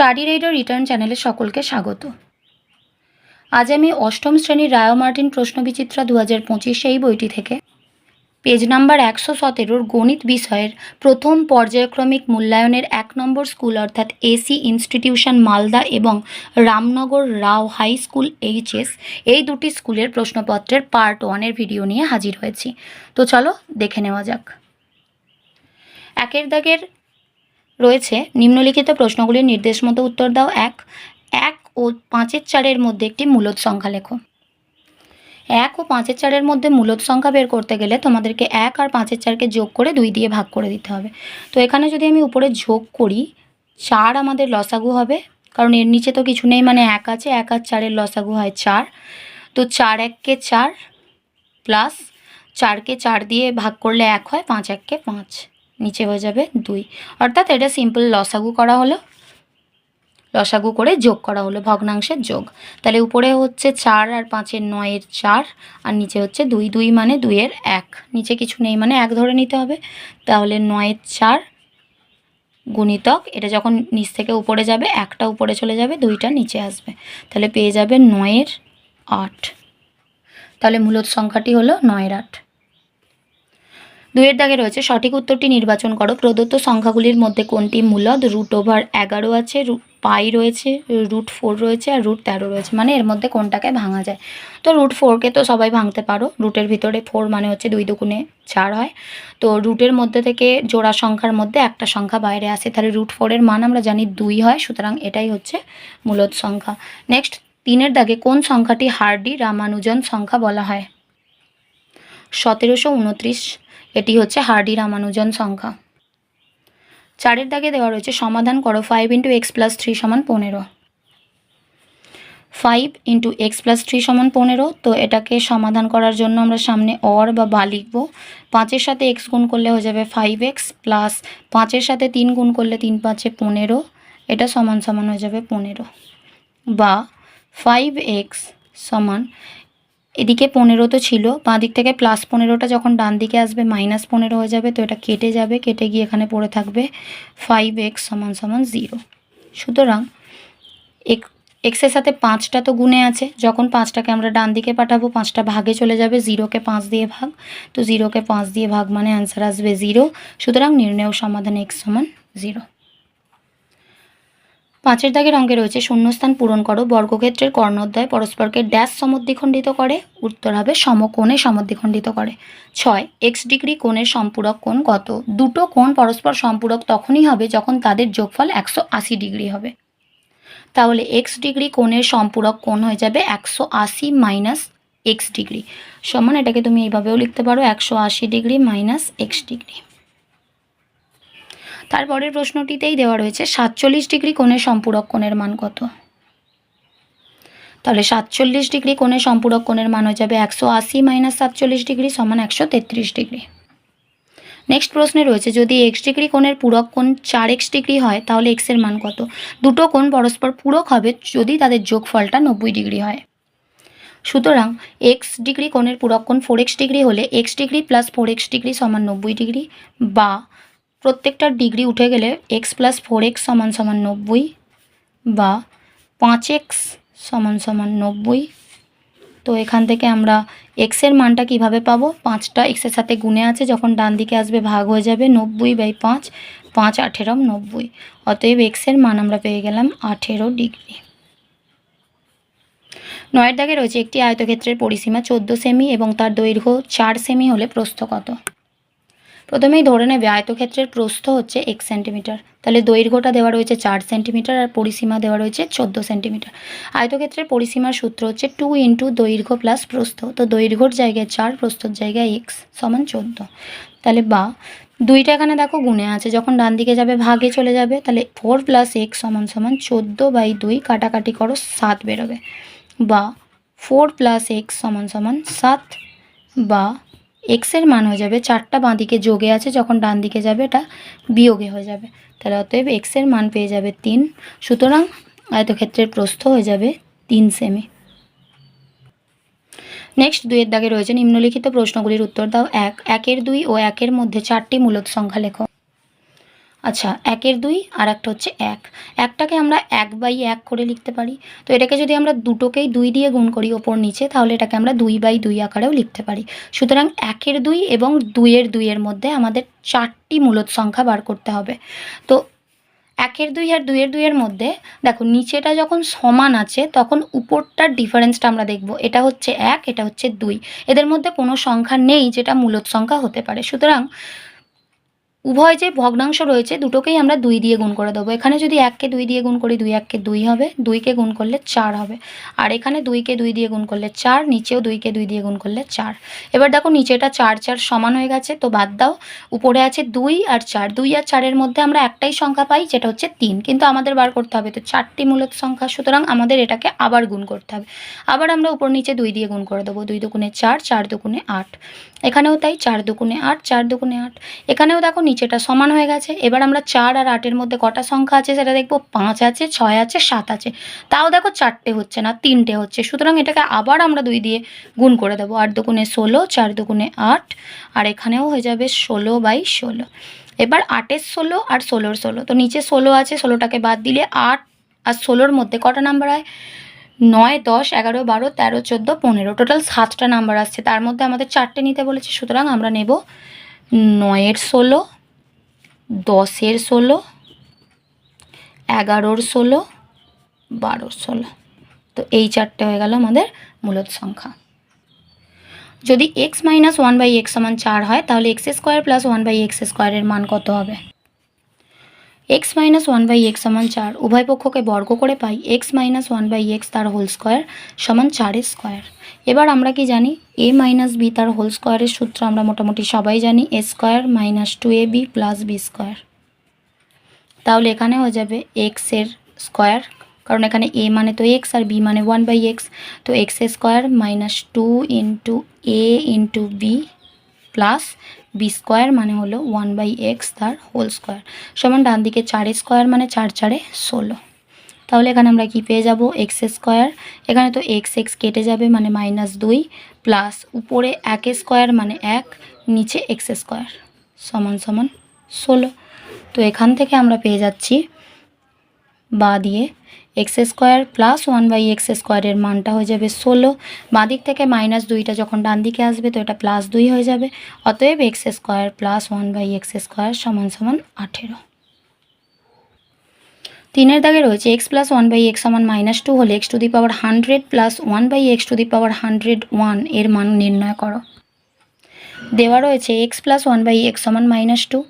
Study radar return চ্যানেলে সকলকে স্বাগত। আজ আমি অষ্টম শ্রেণীর রায় মার্টিন প্রশ্নবিচিত্রা 2025 এই বইটি থেকে পেজ নাম্বার 117 গণিত বিষয়ের প্রথম পর্যায়ক্রমিক মূল্যায়নের 1 নম্বর স্কুল অর্থাৎ এসি ইনস্টিটিউশন মালদা এবং রামনগর রাও হাই স্কুল এইচএস এই দুটি স্কুলের প্রশ্নপত্রের পার্ট 1 ভিডিও নিয়ে হাজির হয়েছি। তো চলো দেখে নেওয়া যাক। একের দাগের রয়েছে নিম্নলিখিত প্রশ্নগুলির নির্দেশ মতো উত্তর দাও। 1 ও 5-4 মধ্যে একটি মূলদ সংখ্যা লেখো। 1 ও 5-4 মধ্যে মূলদ সংখ্যা বের করতে গেলে তোমাদেরকে 1 আর 5-4কে যোগ করে 2 দিয়ে ভাগ করে দিতে হবে। তো এখানে যদি আমি উপরে যোগ করি 4 আমাদের লসাগু হবে, কারণ এর নিচে তো কিছু নেই, মানে 1 আছে, 1 আর 4-এর লসাগু হয় 4। তো 4 1-কে 4 প্লাস 4-কে 4 দিয়ে ভাগ করলে 1 হয়, 5 1-কে 5, নিচে হয়ে যাবে 2। অর্থাৎ এটা সিম্পল লসাগু করা হলো, লসাগু করে যোগ করা হলো, ভগ্নাংশের যোগ। তাহলে উপরে হচ্ছে 4 আর 5-এর 9-এর 4 আর নিচে হচ্ছে 2, 2 মানে 2-এর 1, নিচে কিছু নেই মানে 1 ধরে নিতে হবে। তাহলে 9-এর 4 গুণিতক, এটা যখন নিচ থেকে উপরে যাবে 1টা উপরে চলে যাবে, 2টা নিচে আসবে, তাহলে পেয়ে যাবে 9-এর 8। তাহলে মূলদ সংখ্যাটি হলো 9-এর 8। 2-এর দাগে রয়েছে সঠিক উত্তরটি নির্বাচন করো। প্রদত্ত সংখ্যাগুলির মধ্যে কোনটি মূলদ? √11 আছে, পাই রয়েছে, √4 রয়েছে আর √13 রয়েছে, মানে এর মধ্যে কোনটাকে ভাঙা যায়? তো √4কে তো সবাই ভাঙতে পারো, রুটের ভিতরে 4 মানে হচ্ছে 2 দুগুণে 4 হয়। তো রুটের মধ্যে থেকে জোড়া সংখ্যার মধ্যে একটা সংখ্যা বাইরে আসে, তাহলে √4-এর মান আমরা জানি 2 হয়, সুতরাং এটাই হচ্ছে মূলদ সংখ্যা। নেক্সট 3-এর দাগে কোন সংখ্যাটি হার্ডি রামানুজন সংখ্যা বলা হয়? 1729, এটি হচ্ছে হার্ডি রামানুজন সংখ্যা। 4-এর দাগে দেওয়া রয়েছে সমাধান করো। 5 × x + 3 = 15। 5 × x + 3 = 15। তো এটাকে সমাধান করার জন্য আমরা সামনে অর বা লিখব। 5-এর সাথে x গুণ করলে হয়ে যাবে 5x, প্লাস 5-এর সাথে 3 গুণ করলে 3 × 5 = 15, এটা সমান সমান হয়ে যাবে 15, বা 5x সমান, এদিকে 15 তো ছিল, বাঁ দিক থেকে +15টা যখন ডান দিকে আসবে -15 হয়ে যাবে, তো এটা কেটে যাবে, কেটে গিয়ে এখানে পড়ে থাকবে 5x = 0। সুতরাং এক্সের সাথে 5টা তো গুণে আছে, যখন 5টাকে আমরা ডান দিকে পাঠাবো 5টা ভাগে চলে যাবে, 0কে 5 দিয়ে ভাগ, তো 0কে 5 দিয়ে ভাগ মানে অ্যান্সার আসবে 0। সুতরাং নির্ণেয় সমাধান x = 0। 5-এর দাগের অঙ্কে রয়েছে শূন্যস্থান পূরণ করো। বর্গক্ষেত্রের কর্ণদ্বয় পরস্পরকে ড্যাশ সমদ্বিখণ্ডিত করে? উত্তর হবে সমকোণে সমদ্বিখণ্ডিত করে। 6 x ডিগ্রি কোণের সম্পূরক কোণ কত? দুটো কোণ পরস্পর সম্পূরক তখনই হবে যখন তাদের যোগফল 180 ডিগ্রি হবে। তাহলে x ডিগ্রি কোণের সম্পূরক কোণ হয়ে যাবে 180 - x ডিগ্রি, সমান, এটাকে তুমি এইভাবেও লিখতে পারো 180 ডিগ্রি - x ডিগ্রি। তারপরের প্রশ্নটিতেই দেওয়া রয়েছে 47 ডিগ্রি কোণের সম্পূরক কোণের মান কত? তাহলে 47 ডিগ্রি কোণের সম্পূরক কোণের মান হয়ে যাবে 180 - 47 ডিগ্রি = 133 ডিগ্রি। নেক্সট প্রশ্নে রয়েছে যদি x ডিগ্রি কোণের পূরক কোণ 4x ডিগ্রি হয় তাহলে x এর মান কত? দুটো কোণ পরস্পর পূরক হবে যদি তাদের যোগফলটা 90 ডিগ্রি হয়। সুতরাং x ডিগ্রি কোণের পূরক কোণ 4x ডিগ্রি হলে x degree + 4x degree = 90 degree, বা প্রত্যেকটার ডিগ্রি উঠে গেলে x + 4x = 90, বা 5x = 90। তো এখান থেকে আমরা x এর মানটা কিভাবে পাবো? 5টা x এর সাথে গুণে আছে, যখন ডান দিকে আসবে ভাগ হয়ে যাবে, 90/5, 5 18 90, অতএব x এর মান আমরা পেয়ে গেলাম 18 ডিগ্রি। 9-এর দাগে রয়েছে একটি আয়তক্ষেত্রের পরিসীমা 14 সেমি এবং তার দৈর্ঘ্য 4 সেমি হলে প্রস্থ কত? প্রথমেই ধরে নেবে আয়তক্ষেত্রের প্রস্থ হচ্ছে x সেন্টিমিটার, তাহলে দৈর্ঘ্যটা দেওয়া রয়েছে 4 সেন্টিমিটার আর পরিসীমা দেওয়া রয়েছে 14 সেন্টিমিটার। আয়তক্ষেত্রের পরিসীমার সূত্র হচ্ছে 2 × দৈর্ঘ্য + প্রস্থ, তো দৈর্ঘ্যর জায়গায় 4, প্রস্থর জায়গায় x = 14। তাহলে বা 2টা এখানে দেখো গুণে আছে, যখন ডান দিকে যাবে ভাগে চলে যাবে, তাহলে 4 + x = 14/2, কাটাকাটি করো 7 বেরোবে, বা 4 + x = 7, বা x এর মান হয়ে যাবে 4টা বাঁ দিকে যোগে আছে, যখন ডান দিকে যাবে এটা বিয়োগে হয়ে যাবে, তাহলে অতএব x এর মান পেয়ে যাবে 3। সুতরাং আয়তক্ষেত্রের প্রস্থ হয়ে যাবে 3 সেমি। নেক্সট 2-এর দাগে রয়েছে নিম্নলিখিত প্রশ্নগুলির উত্তর দাও। 1 1-এর 2 ও 1-এর মধ্যে 4টি মূলদ সংখ্যা লেখো। আচ্ছা, 1-এর 2 আর একটা হচ্ছে 1। 1টাকে আমরা 1/1 করে লিখতে পারি। তো এটাকে যদি আমরা দুটোকেই 2 দিয়ে গুণ করি ওপর নিচে, তাহলে এটাকে আমরা 2/2 আকারেও লিখতে পারি। সুতরাং 1-এর 2 এবং 2-এর 2 এর মধ্যে আমাদের 4টি মূলদ সংখ্যা বার করতে হবে। তো 1-এর 2 আর 2-এর 2 এর মধ্যে দেখো নিচেটা যখন সমান আছে তখন উপরটার ডিফারেন্সটা আমরা দেখব। এটা হচ্ছে 1, এটা হচ্ছে 2। এদের মধ্যে কোনো সংখ্যা নেই যেটা মূলদ সংখ্যা হতে পারে। সুতরাং উভয় যে ভগ্নাংশ রয়েছে দুটোকেই আমরা 2 দিয়ে গুণ করে দেবো। এখানে যদি 1কে 2 দিয়ে গুণ করি 2-1-কে 2 হবে, 2কে গুণ করলে 4 হবে। আর এখানে 2কে 2 দিয়ে গুণ করলে 4, নিচেও 2কে 2 দিয়ে গুণ করলে 4। এবার দেখো নিচেটা 4 4 সমান হয়ে গেছে, তো বাদ দাও। উপরে আছে 2 আর 4, 2 আর 4-এর মধ্যে আমরা একটাই সংখ্যা পাই যেটা হচ্ছে 3, কিন্তু আমাদের বার করতে হবে তো 4টি মূলদ সংখ্যা। সুতরাং আমাদের এটাকে আবার গুণ করতে হবে। আবার আমরা উপর নিচে 2 দিয়ে গুণ করে দেবো। 2 দুগুণে 4, 4 দুগুণে 8। এখানেও তাই 4 দুগুণে 8, 4 দুগুণে 8। এখানেও দেখো নিচেটা সমান হয়ে গেছে। এবার আমরা 4 আর 8-এর মধ্যে কটা সংখ্যা আছে সেটা দেখব। 5 আছে, 6 আছে, 7 আছে। তাও দেখো 4টে হচ্ছে না, 3টে হচ্ছে। সুতরাং এটাকে আবার আমরা 2 দিয়ে গুণ করে দেবো। 8 দুগুণে 16, 4 দুগুণে 8, আর এখানেও হয়ে যাবে 16/16। এবার 8-এর 16 আর 16-র 16, তো নিচে 16 আছে, 16টাকে বাদ দিলে 8 আর 16-র মধ্যে কটা নাম্বার হয়? 9, 10, 11, 12, 13, 14, 15, টোটাল 7টা নাম্বার আসছে। তার মধ্যে আমাদের 4টে নিতে বলেছে। সুতরাং আমরা নেব 9-এর 16, 10-এর 16, 11-র 16, 12-র 16। তো এই 4টে হয়ে গেল আমাদের মূলদ সংখ্যা। যদি x - 1/x = 4 হয় তাহলে x² + 1/x² এর মান কত হবে? x - 1/x = 4, উভয় পক্ষকে বর্গ করে পাই x - 1/x তার হোল স্কোয়ার সমান 4-এর স্কোয়ার। এবার আমরা কি জানি? a - b তার হোল স্কোয়ারের সূত্র আমরা মোটামুটি সবাই জানি, a² - 2ab + b স্কোয়ার। তাহলে এখানে হয়ে যাবে x এর স্কোয়ার, কারণ এখানে a মানে তো x আর b মানে 1/x, তো x² - 2 * a * b plus B square মানে হলো 1/x তার হোল স্কোয়ার সমান ডান দিকে 4 স্কোয়ার মানে 4 4 16। তাহলে এখানে আমরা কি পেয়ে যাব? x স্কোয়ার, এখানে তো x x কেটে যাবে মানে -2 প্লাস উপরে 1 স্কোয়ার মানে 1, নিচে x স্কোয়ার সমান সমান 16। তো এখান থেকে আমরা পেয়ে যাচ্ছি বা দিয়ে x² + 1/x² এর মানটা হয়ে যাবে 16। বাঁ দিক থেকে -2টা যখন ডান দিকে আসবে তো এটা +2 হয়ে যাবে। অতএব x² + 1/x² সমান সমান 18। 3-এর দাগে রয়েছে x + 1/x সমান -2 হলে x⁻100 + 1/x⁻101 এর মান নির্ণয় করো। দেওয়া রয়েছে x + 1/x সমান -2।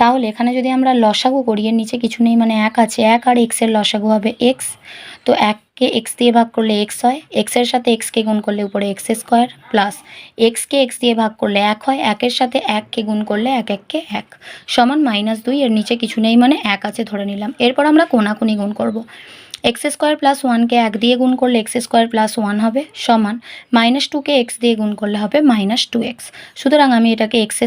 তাহলে এখানে যদি আমরা লসাগু করি, এর নিচে কিছু নেই মানে 1 আছে, 1 আর x এর লসাগু হবে x। তো 1কে x দিয়ে ভাগ করলে x হয়, x এর সাথে x কে গুণ করলে উপরে x² প্লাস x কে x দিয়ে ভাগ করলে 1 হয়, 1 এর সাথে 1 কে গুণ করলে 1 1 কে 1 সমান -2। এর নিচে কিছু নেই মানে 1 আছে ধরে নিলাম। এরপর আমরা কোনাকুনি গুণ করব। x² + 1কে 1 দিয়ে গুণ করলে x² + 1 হবে সমান -2কে x দিয়ে গুণ করলে হবে -2x। সুতরাং আমি এটাকে x²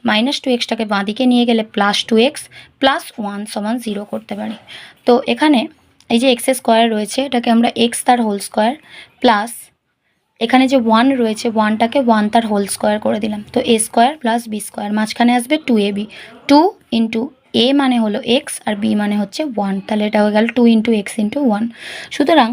-2xটাকে বাঁ দিকে নিয়ে গেলে +2x + 1 সমান 0 করতে পারি। তো এখানে এই যে x² রয়েছে এটাকে আমরা x তার হোল স্কোয়ার প্লাস এখানে যে 1 রয়েছে 1টাকে 1 তার হোল স্কোয়ার করে দিলাম। তো a² + b স্কোয়ার, মাঝখানে আসবে 2ab, 2 * a মানে হলো x আর b মানে হচ্ছে 1, তাহলে এটা হয়ে গেল 2 × x × 1। সুতরাং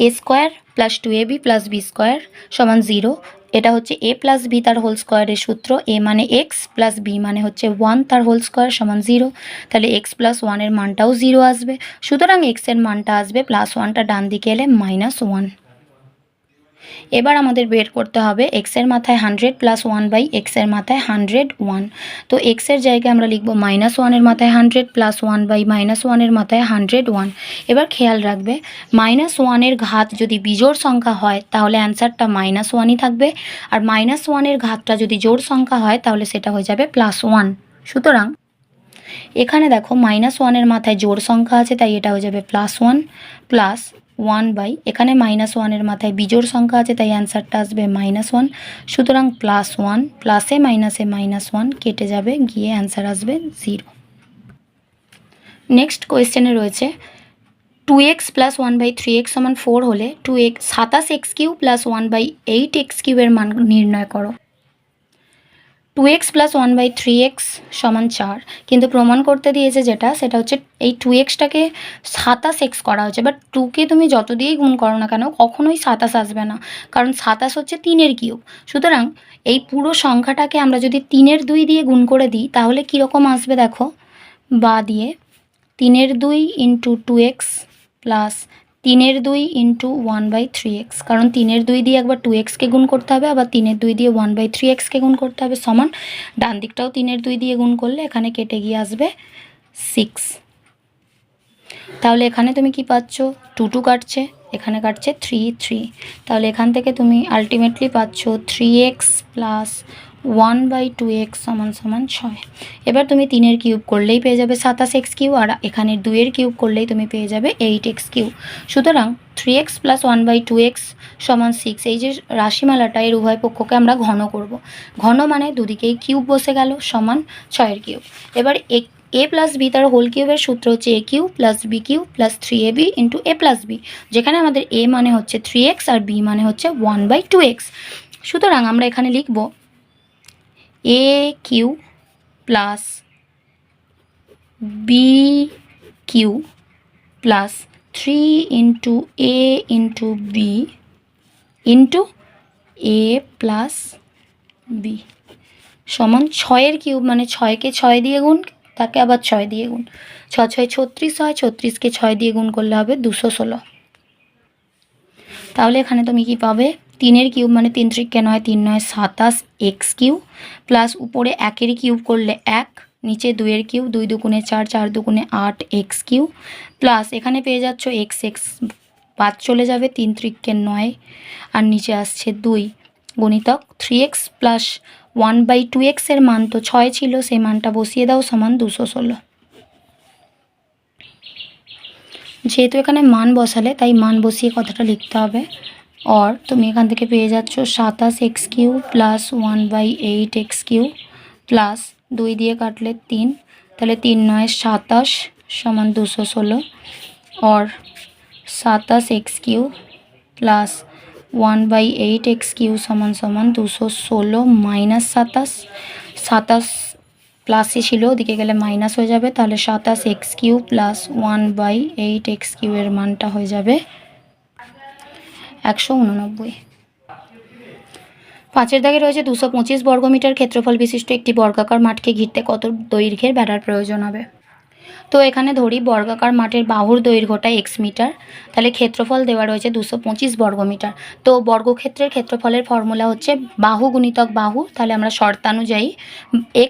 a² + 2ab + b স্কোয়ার সমান 0। এটা হচ্ছে a + b তার হোল স্কোয়ারের সূত্র, a মানে x প্লাস b মানে হচ্ছে 1 তার হোল স্কোয়ার সমান 0। তাহলে x + 1 এর মানটাও 0 আসবে। সুতরাং x এর মানটা আসবে +1টা ডান দিকে এলে -1। এবার আমাদের বের করতে হবে x এর মাথায় 100 + 1/x এর মাথায় 101। তো x এর জায়গায় আমরা লিখব -1 এর মাথায় 100 + 1/-1 এর মাথায় 101। এবার খেয়াল রাখবে -1 এর ঘাত যদি বিজোড় সংখ্যা হয় তাহলে অ্যান্সারটা -1ই থাকবে, আর -1 এর ঘাতটা যদি জোড় সংখ্যা হয় তাহলে সেটা হয়ে যাবে +1। সুতরাং এখানে দেখো -1 এর মাথায় জোড় সংখ্যা আছে তাই এটা হয়ে যাবে +1 প্লাস 1/, এখানে -1 এর মাথায় বিজোড় সংখ্যা আছে তাই অ্যান্সারটা আসবে -1। সুতরাং +1 প্লাসে মাইনাসে -1 কেটে যাবে, গিয়ে অ্যান্সার আসবে 0। নেক্সট কোয়েশ্চেনে রয়েছে 2x + 1/3x সমান 4 হলে 27x³ + 1/8x³ এর মান নির্ণয় করো। 2x প্লাস 1/3x সমান 4, কিন্তু প্রমাণ করতে দিয়েছে যেটা সেটা হচ্ছে এই 2xটাকে 27x করা হয়েছে। বাট 2কে তুমি যত দিয়েই গুণ করো না কেন কখনোই 27 আসবে না, কারণ 27 হচ্ছে 3-এর কিউব। সুতরাং এই পুরো সংখ্যাটাকে আমরা যদি 3-এর 2 দিয়ে গুণ করে দিই তাহলে কীরকম আসবে দেখো, বা দিয়ে 3-এর 2 ইন্টু 2x প্লাস 3-এর 2 ইন্টু 1/3x, কারণ 3-এর 2 দিয়ে একবার 2xকে গুণ করতে হবে, আবার 3-এর 2 দিয়ে 1/3xকে গুণ করতে হবে, সমান ডান দিকটাও 3-এর 2 দিয়ে গুণ করলে এখানে কেটে গিয়ে আসবে 6। তাহলে এখানে তুমি কি পাচ্ছ, 2 কাটছে, এখানে কাটছে 3, তাহলে এখান থেকে তুমি আলটিমেটলি পাচ্ছ 3x প্লাস 1/2x সমান 6। এবার তুমি 3-এর কিউব করলেই পেয়ে যাবে 27x কিউব, আর এখানে 2-এর কিউব করলেই তুমি পেয়ে যাবে 8x কিউব। সুতরাং 3x প্লাস 1/2x সমান 6, এই যে রাশিমালাটা এর উভয় পক্ষকে আমরা ঘন করব। ঘন মানে দুদিকেই কিউব বসে গেল, সমান 6-এর কিউব। এবার a প্লাস বি তার হোল কিউবের সূত্র হচ্ছে a cube plus B cube plus 3ab into a plus B, যেখানে আমাদের a মানে হচ্ছে 3x আর b মানে হচ্ছে 1/2x। সুতরাং আমরা এখানে লিখব a cube plus B cube plus 3 into a into B into a plus B সমান 6-এর কিউব, মানে 6কে 6 দিয়ে গুণ, তাকে আবার 6 দিয়ে গুণ, 6 6 36 হয়, 36কে 6 দিয়ে গুণ করলে হবে 216। তাহলে এখানে তুমি কি পাবে, 3-এর কিউব মানে 3 3 9, 3 9 27x কিউব প্লাস উপরে 1-এর কিউব করলে 1, নিচে 2-এর কিউব 2 2 4, 4 2 8x কিউব প্লাস এখানে পেয়ে যাচ্ছ x, বাদ চলে যাবে, 3 3 9 আর নিচে আসছে 2 গণিতক 3x প্লাস 1/2x এর মান তো 6 ছিল, সেই মানটা বসিয়ে দাও, সমান 216। যেহেতু এখানে মান বসালে তাই মান বসিয়ে কথাটা লিখতে হবে। और তুমি এখান থেকে পেয়ে যাচ্ছ 27x cube plus 1/8x cube plus 2 দিয়ে কাটলে 3, তাহলে 3 9 27 সমান 216, और 27x cube plus 1/8x cube সমান 216 মাইনাস 27, 27 প্লাসে ছিল ওদিকে গেলে মাইনাস হয়ে যাবে, তাহলে 27x কিউব প্লাস 1/8x কিউবের মানটা হয়ে যাবে 189। 5-এর দাগে রয়েছে 225 বর্গমিটার ক্ষেত্রফল বিশিষ্ট একটি বর্গাকার মাঠকে ঘিরতে কত দৈর্ঘ্যের বেড়ার প্রয়োজন হবে। তো এখানে ধরি বর্গাকার মাঠের বাহুর দৈর্ঘ্যটা x মিটার, তাহলে ক্ষেত্রফল দেওয়া রয়েছে 225 বর্গমিটার। তো বর্গক্ষেত্রের ক্ষেত্রফলের ফর্মুলা হচ্ছে বাহু গুণিতক বাহু, তাহলে আমরা শর্তানুযায়ী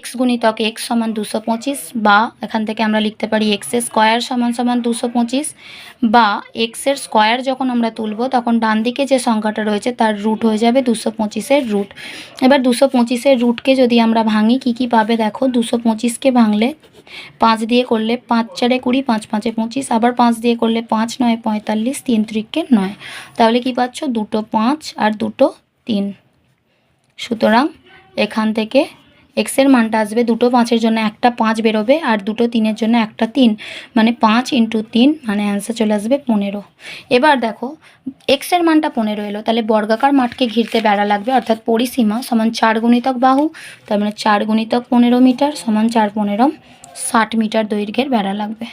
x গুণিতক x সমান 225, বা এখান থেকে আমরা লিখতে পারি x এর স্কয়ার সমান 225, বা x এর স্কয়ার যখন আমরা তুলব তখন ডান দিকে যে সংখ্যাটা রয়েছে তার রুট হয়ে যাবে 225-এর রুট। এবার 225-এর রুটকে যদি আমরা ভাঙি কী পাবে দেখো, 225কে ভাঙলে 5 দিয়ে করলে 5 4 20, 5 5 25, আবার 5 দিয়ে করলে 5 9 45, 3 3 9, তাহলে কি পাচ্ছ, দুটো 5 আর দুটো 3। সুতরাং এখান থেকে x এর মানটা আসবে, দুটো 5-এর জন্য একটা 5 বেরোবে আর দুটো 3-এর জন্য একটা 3, মানে 5 × 3 মানে অ্যান্সার চলে আসবে 15। এবার দেখো x এর মানটা 15 এলো, তাহলে বর্গাকার মাঠকে ঘিরতে বেড়া লাগবে, অর্থাৎ পরিসীমা সমান 4 গুণিতক বাহু, তার মানে 4 গুণিতক 15 মিটার সমান 4 15 60 মিটার দৈর্ঘ্যের বেড়া লাগবে।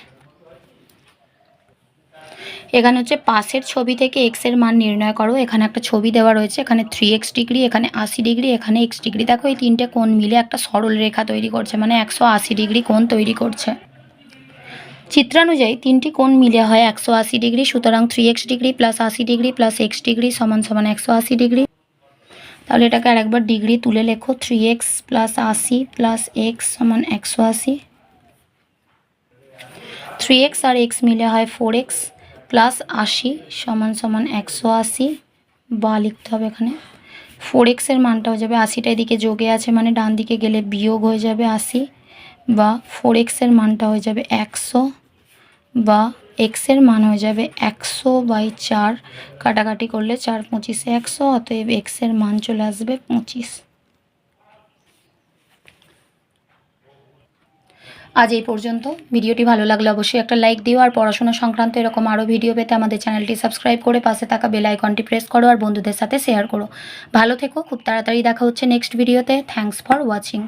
এখানে হচ্ছে পাশের ছবি থেকে x এর মান নির্ণয় করো। এখানে একটা ছবি দেওয়া রয়েছে, এখানে 3x ডিগ্রি, এখানে 80 ডিগ্রি, এখানে x ডিগ্রি। দেখো এই তিনটে কোণ মিলে একটা সরল রেখা তৈরি করছে, মানে 180 ডিগ্রি কোণ তৈরি করছে। চিত্রানুযায়ী তিনটি কোণ মিলে হয় 180 ডিগ্রি, সুতরাং 3x degree plus 80 degree plus x degree সমান 180 ডিগ্রি। তাহলে এটাকে আরেকবার ডিগ্রি তুলে লেখো, 3x প্লাস 80 প্লাস x সমান 180, 3x আর x মিলে হয় 4x প্লাস 80 সমান 180, বা লিখতে হবে এখানে 4x এর মানটা হয়ে যাবে, 80টা এদিকে যোগে আছে মানে ডান দিকে গেলে বিয়োগ হয়ে যাবে 80, বা 4x এর মানটা হয়ে যাবে 100, বা x এর মান হয়ে যাবে 100/4, কাটাকাটি করলে 4 25 100, অতএব x এর মান চলে আসবে 25। আজ এই পর্যন্ত। ভিডিওটি ভালো লাগলে অবশ্যই একটা লাইক দিও, আর পড়াশোনা সংক্রান্ত এরকম আরও ভিডিও পেতে আমাদের চ্যানেলটি সাবস্ক্রাইব করে পাশে থাকা বেল আইকনটি প্রেস করো আর বন্ধুদের সাথে শেয়ার করো। ভালো থেকো, খুব তাড়াতাড়ি দেখা হচ্ছে নেক্সট ভিডিওতে। Thanks for watching.